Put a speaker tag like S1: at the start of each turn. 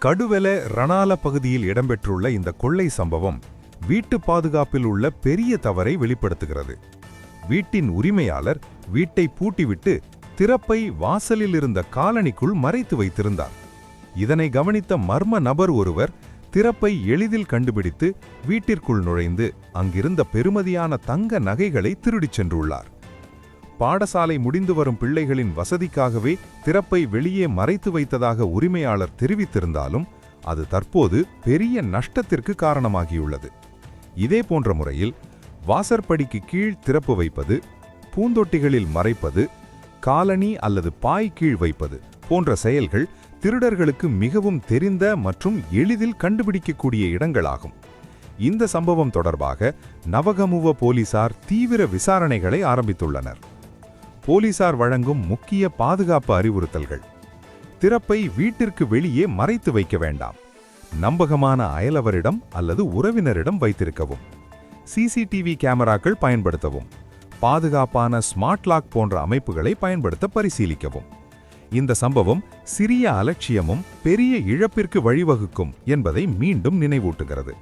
S1: கடுவெல ரணால பகுதியில் இடம்பெற்றுள்ள இந்த கொள்ளை சம்பவம் வீட்டு பாதுகாப்பில் உள்ள பெரிய தவறை வெளிப்படுத்துகிறது. வீட்டின் உரிமையாளர் வீட்டை பூட்டிவிட்டு திறப்பை வாசலில் இருந்த காலணிக்குள் மறைத்து வைத்திருந்தார். இதனை கவனித்த மர்ம நபர் ஒருவர் திறப்பை எளிதில் கண்டுபிடித்து வீட்டிற்குள் நுழைந்து அங்கிருந்த பெறுமதியான தங்க நகைகளை திருடிச் சென்றுள்ளார். பாடசாலை முடிந்து வரும் பிள்ளைகளின் வசதிக்காகவே திறப்பை வெளியே மறைத்து வைத்ததாக உரிமையாளர் தெரிவித்திருந்தாலும் அது தற்போது பெரிய நஷ்டத்திற்கு காரணமாகியுள்ளது. இதே போன்ற முறையில் வாசற்படிக்கு கீழ் திறப்பு வைப்பது, பூந்தொட்டிகளில் மறைப்பது, காலணி அல்லது பாய் கீழ் வைப்பது போன்ற செயல்கள் திருடர்களுக்கு மிகவும் தெரிந்த மற்றும் எளிதில் கண்டுபிடிக்கக்கூடிய இடங்களாகும். இந்த சம்பவம் தொடர்பாக நவகமுவ போலீசார் தீவிர விசாரணைகளை ஆரம்பித்துள்ளனர். போலீசார் வழங்கும் முக்கிய பாதுகாப்பு அறிவுறுத்தல்கள்: திறப்பை வீட்டிற்கு வெளியே மறைத்து வைக்க வேண்டாம். நம்பகமான அயலவரிடம் அல்லது உறவினரிடம் வைத்திருக்கவும். சிசிடிவி கேமராக்கள் பயன்படுத்தவும். பாதுகாப்பான ஸ்மார்ட் லாக் போன்ற அமைப்புகளை பயன்படுத்த பரிசீலிக்கவும். இந்த சம்பவம் சிறிய அலட்சியமும் பெரிய இழப்பிற்கு வழிவகுக்கும் என்பதை மீண்டும் நினைவூட்டுகிறது.